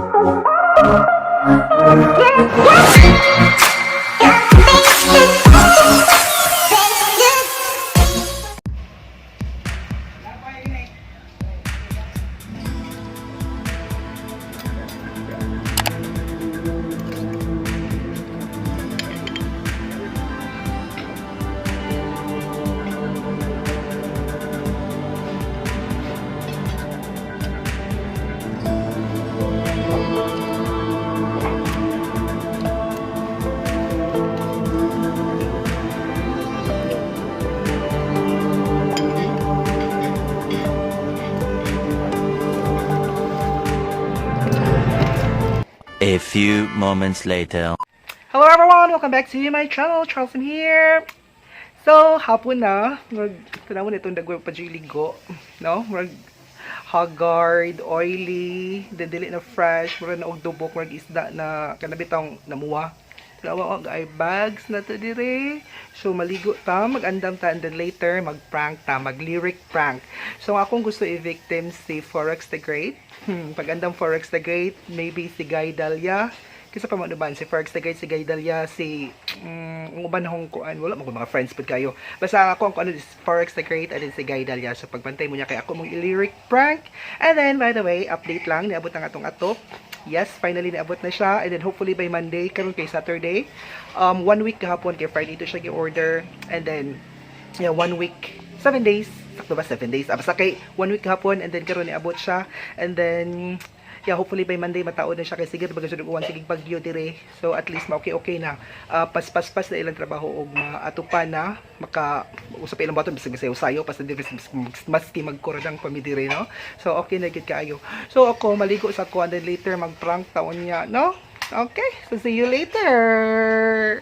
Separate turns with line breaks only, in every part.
A few moments later.
Hello everyone! Welcome back to my channel. CharlesM here. So, hapon na. Tanawon itong dagway pa ligo. No? Haggard, oily, dili na fresh, mura na og dubok, mura isda na kanabitang namuwa. Tanawa og ay bags na to dire. So, maligo ta, mag-andam ta, and then later, mag-prank ta, mag-lyric prank. So, akong gusto i-victim si Forex the Great. Pag-andam Forex the Great, maybe si Guy Dahlia. Kisa pa mo naman, si Forex the Great, si Guy Dahlia, si ang uban na hongkoan, wala mga friends pa kayo. Basta ako ang ano is Forex the Great and then si Guy Dahlia. So pagbantay mo niya kay ako mong lyric prank. And then by the way, update lang, niabot ang atong atop. Yes, finally niabot na siya. And then hopefully by Monday, karon kay Saturday. 1 week kahapon kay Friday to siya gi-order. And then 1 week, 7 days. Sakto ba 7 days? Basta kay 1 week kahapon and then karon niabot siya. And then hopefully by Monday mataod na siya kay sige bagay sa uwan sige bagyo dire. So at least okay na. Pas na ilang trabaho og maatupan na maka-usap ilang baton bisag sayo pas dire maski magkuradang pamidire, no? So okay na gid kaayo. So ako maligo sa ko and then later mag-prank taon niya, no? Okay. So see you later.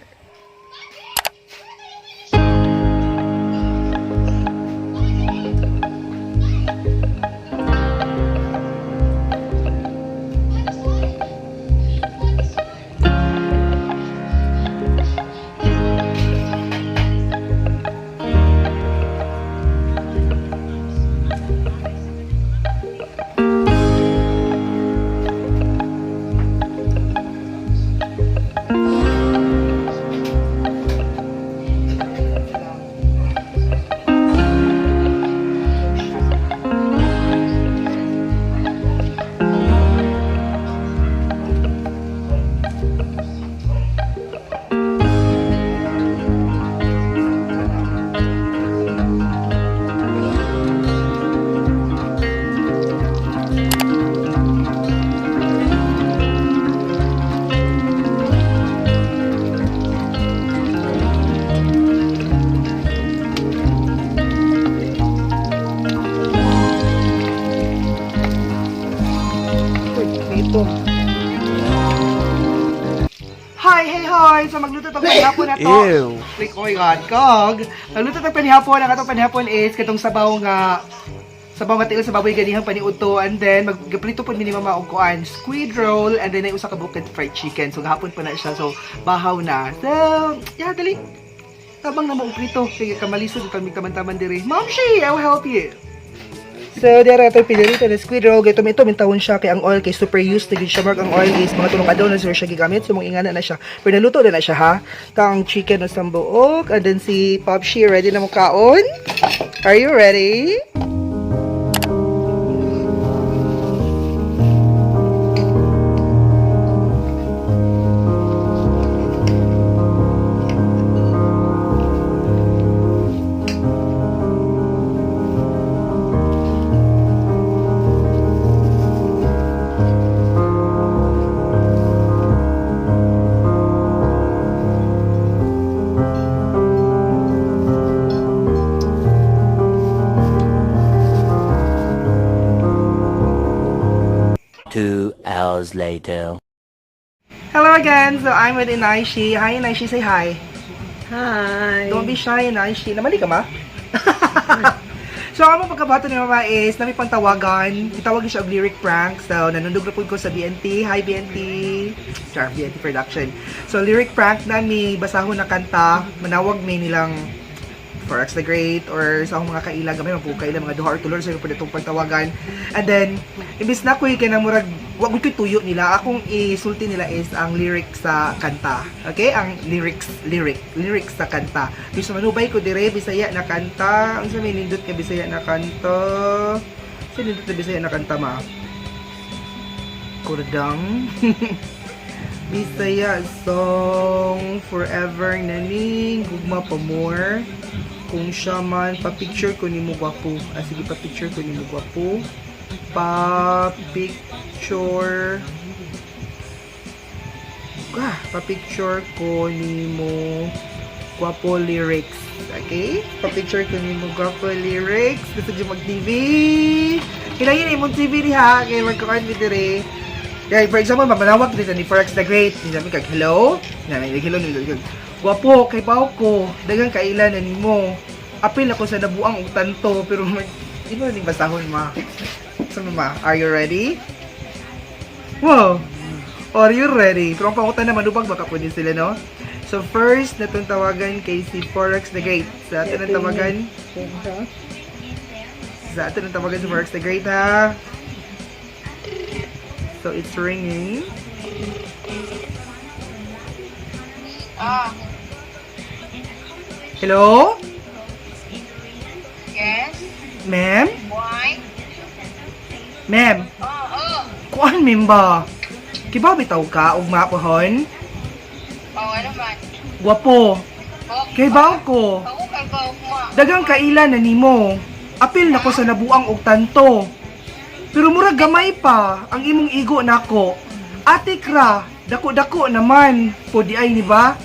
Hi! So magluto tong panihapon na to.
Ew.
Like, oh my god, kog. Magluto tong panihapon. Ang atong panihapon is katong sabaw nga tiil sa baboy ganihang paniudto, and then magprito po ni mama og kuan squid roll, and then ay usa ka bukid fried chicken. So gahapon pa na siya, so bahaw na. So yeah, dali. Tabang na mo prito kay kamalisod kami kamantaman diri. Mom, I will help you. So, dara ito pinirito na squid roll. Ito mintawon siya kay ang oil kay super used na siya. Mark ang oil is mga tulong adlaw na siya gigamit. So, mong ingana na siya. Pero naluto na siya ha. Kang chicken na sambuok. And then si Popshi, ready na mo kaon? Are you ready?
Later.
Hello again. So I'm with Inaishi. Hi Inaishi, say hi.
Hi.
Don't be shy Inaishi. Namali ka ma? So ang pagkabato ni mama is nami pang tawagan. Itawag siya og lyric prank. So nanundog na pud ko sa BNT. Hi BNT. Char BNT production. So lyric prank nami basahon na kanta. Manawag may nilang Forex the Great or sa akong mga kaila gamay man po kaila mga duha or tulor sa pwede itong pagtawagan. And then imbis na ko kay murag wag ko tuyo nila, akong isulti nila is ang lyrics sa kanta. Okay, ang lyrics sa kanta. Gusto manubay ko dire bisaya na kanta. Unsa may nindot ka bisaya na kanta? Sa nindot na bisaya na kanta ma? Kurdang. Bisaya song forever nani gugma pa more. Kung siya man pa-picture ko ni mo gwapo. Sige pa-picture ko ni mo gwapo. Pa-picture ko ni mo gwapo lyrics. Okay? Pa-picture ko ni mo gwapo lyrics. Gusto nyo mag-TV. Kailangan imong TV ha. Kaya magkakaan with dire. Kaya for example, mamanawag dito ni Forex the Great. Sabi kag hello. Hello. Gwapo kay baw ko. Dagang kailan na nimo. Apil ako sa nabuang og tanto pero di ba ning basahon ma. So ma, are you ready? Wow. Are you ready? Pero ang pangutan naman ubag baka pwede sila no. So first natong tawagan kay si Forex the Great. Sa atin ang tawagan. Sa si Forex the Great ha. So it's ringing. Hello?
Yes?
Ma'am?
Why?
Ma'am? Kuan ma'am ba? Kiba bitaw ka og mapohon?
Ano man?
Gwapo. Kay baw ko.
Ako kay ba ma?
Dagang kailan na nimo. Apil na ko sa nabuang og tanto. Pero murag gamay pa ang imong igo nako. Ate kra, dako-dako naman. Po di ay ni ba?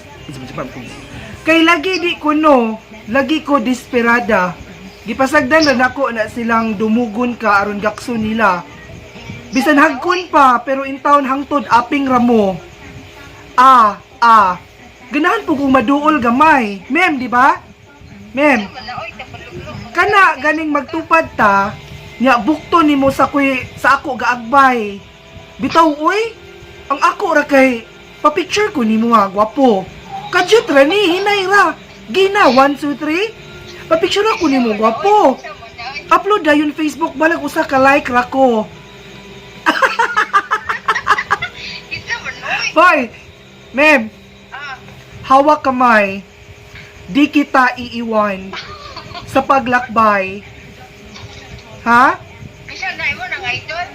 Kay lagi di ko no, lagi ko desperada. Gipasagdan na nako na silang dumugon ka aron gakso nila. Bisan hagkon pa pero in town hangtod aping ramo. Ganahan po kung maduol gamay. Ma'am, di ba? Ma'am. Kana ganing magtupad ta. Nya bukto nimo sa ako gaagbay. Bitaw oy, ang ako ra kay pa-picture ko nimo ha, gwapo. Kadyot ra ni hinay ra. Gina 1 2 3. Pa-picture ako nimo gwapo. Upload dayon Facebook balag usa ka like ra ko. Hoy, ma'am. Hawak kamay. Di kita iiwan sa paglakbay. Ha?
Bisa na mo nang idol.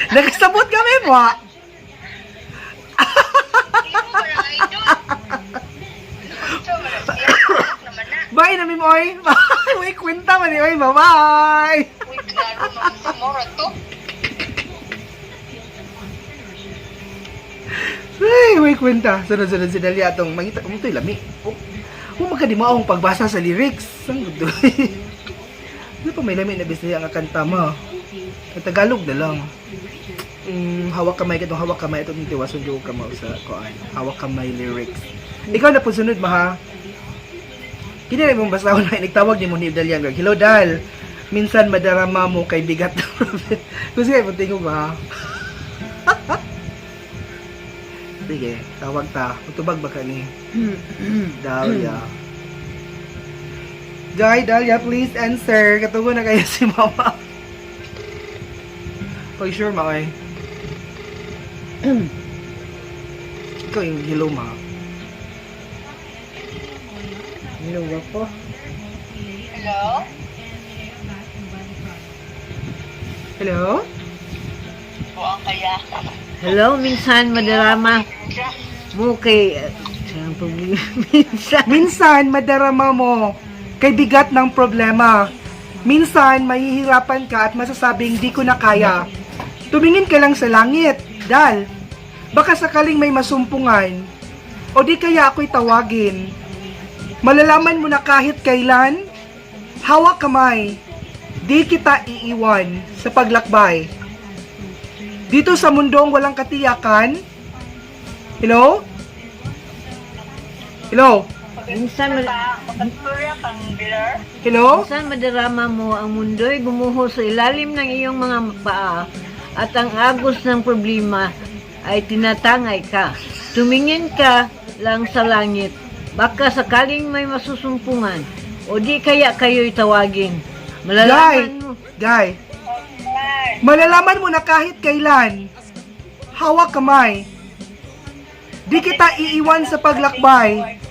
Nagsabot kami mo.
Imo ba nang idol?
Bye na mi oy. Uy, kwenta man ni oy. Bye-bye.
Uy, klaro naman sa mora to.
Uy, kwenta. Sunod-sunod si Dalia atong mangita ko ito'y lami. Kung magkadimaong pagbasa sa lyrics. Ang gusto. Ano pa may lami na bisaya nga kanta mo? Sa Tagalog na lang. Hawak kamay katong hawak kamay itong tiwason yung kamay sa koan. Hawak kamay lyrics. Ikaw na po sunod ma ha? Kini na mong basahon na nagtawag ni mo ni Dalian. Hello Dal. Minsan madarama mo kay bigat. Kasi kayo punting ko ba? Sige, tawag ta. Utubag ba ka ni? Dalia. Dalia, please answer. Katugo na kayo si mama. Pag sure ma ay. Ikaw yung hello ma. Hello po.
Hello?
Hello?
Buang kaya.
Hello, minsan madarama mo kay...
Minsan madarama mo kay bigat ng problema. Minsan mahihirapan ka at masasabing di ko na kaya. Tumingin ka lang sa langit, Dal. Baka sakaling may masumpungan. O di kaya ako'y tawagin. Malalaman mo na kahit kailan, hawak kamay. Di kita iiwan sa paglakbay. Dito sa mundong walang katiyakan. Hello? Hello?
Minsan
Hello?
madarama mo ang mundo'y gumuho sa ilalim ng iyong mga paa at ang agos ng problema ay tinatangay ka. Tumingin ka lang sa langit. Baka sakaling may masusumpungan, o di kaya kayo'y tawagin.
Guy,
Malalaman mo.
Guy, malalaman mo na kahit kailan, hawak kamay. Di kita iiwan sa paglakbay.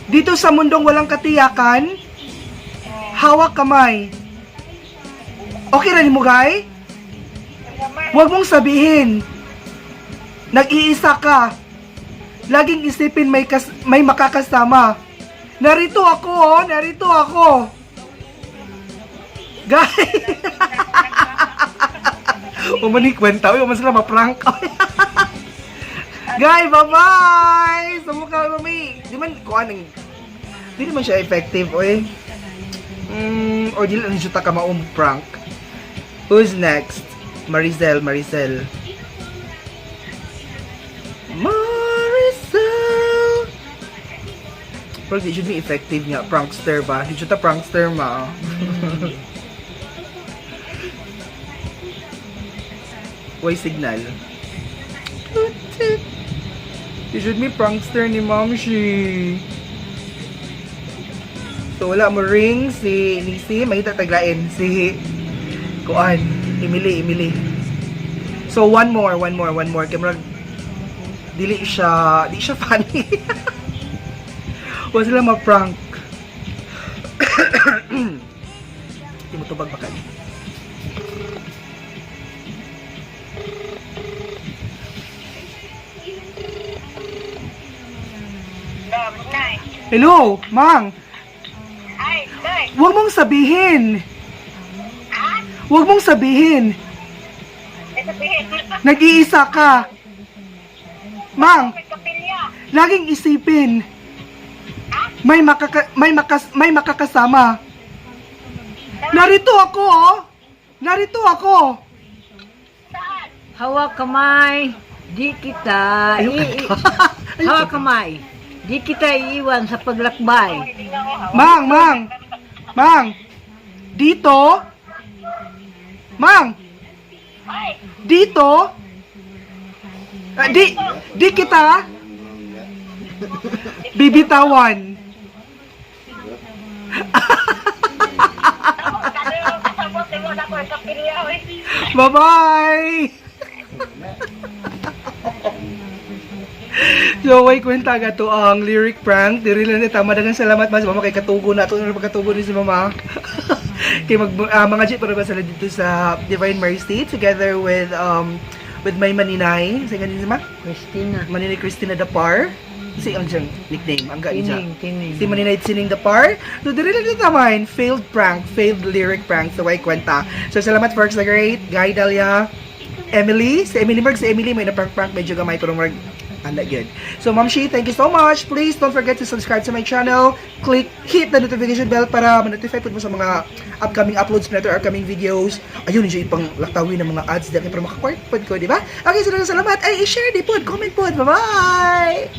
Dito sa mundong walang katiyakan, hawak kamay. Okay rin mo, Guy? Huwag mong sabihin, nag-iisa ka. Laging isipin may makakasama. Narito ako, oh. Narito ako. Guy! Umanikwenta. Uy, umas na ma-prank. Guy, bye-bye! Sa mukha, mami. Di man, di naman siya effective, oy. Or di lang siya ka prank. Who's next? Maricel. Maricel. Pero di should be effective nga. Prankster ba? Di siya ta prankster ma. Way signal. Di should be prankster ni Mamshi. So wala mo ring si Nisi. Mahita taglain. Si Kuan. Emily. So one more. Kamera di siya funny. Huwag sila ma-prank. Hindi mo tubag bakal. Hello, Mang.
Ay, Day.
Huwag mong sabihin. Huwag mong sabihin. Nag-iisa ka. Mang, laging isipin. May makakasama. Narito ako, oh. Narito ako.
Hawak kamay, di kita hawak kamay, di kita iiwan sa paglakbay.
Mang. Dito. Mang. Dito. Di kita bibitawan. Bye-bye! So, way kwenta ka to ang lyric prank. Diri lang ni tama dagang salamat mas mama kay katugo na to na pagkatugo ni si mama. Kay mga jeep para ba sila dito sa Divine Mercy together with my maninay. Sa ganin si ma?
Christina.
Maninay Christina Dapar. Si ang diyang nickname, ang gaija.
Tining.
Si Maninay Sining Dapar. So, dili lang dito naman, failed lyric prank sa way kwenta. So, salamat for the great Guy Dalia, Emily. Si Emily may na-prank medyo gamay pero marag anda good. So, Ma'am Shi, thank you so much. Please don't forget to subscribe to my channel. Hit the notification bell para ma-notify po mo sa mga upcoming uploads na ito, upcoming videos. Ayun, yung ipang laktawin ng mga ads dahil para makakwart po ko, di ba? Okay, so salamat. Ay, i-share di po, comment po. Bye-bye!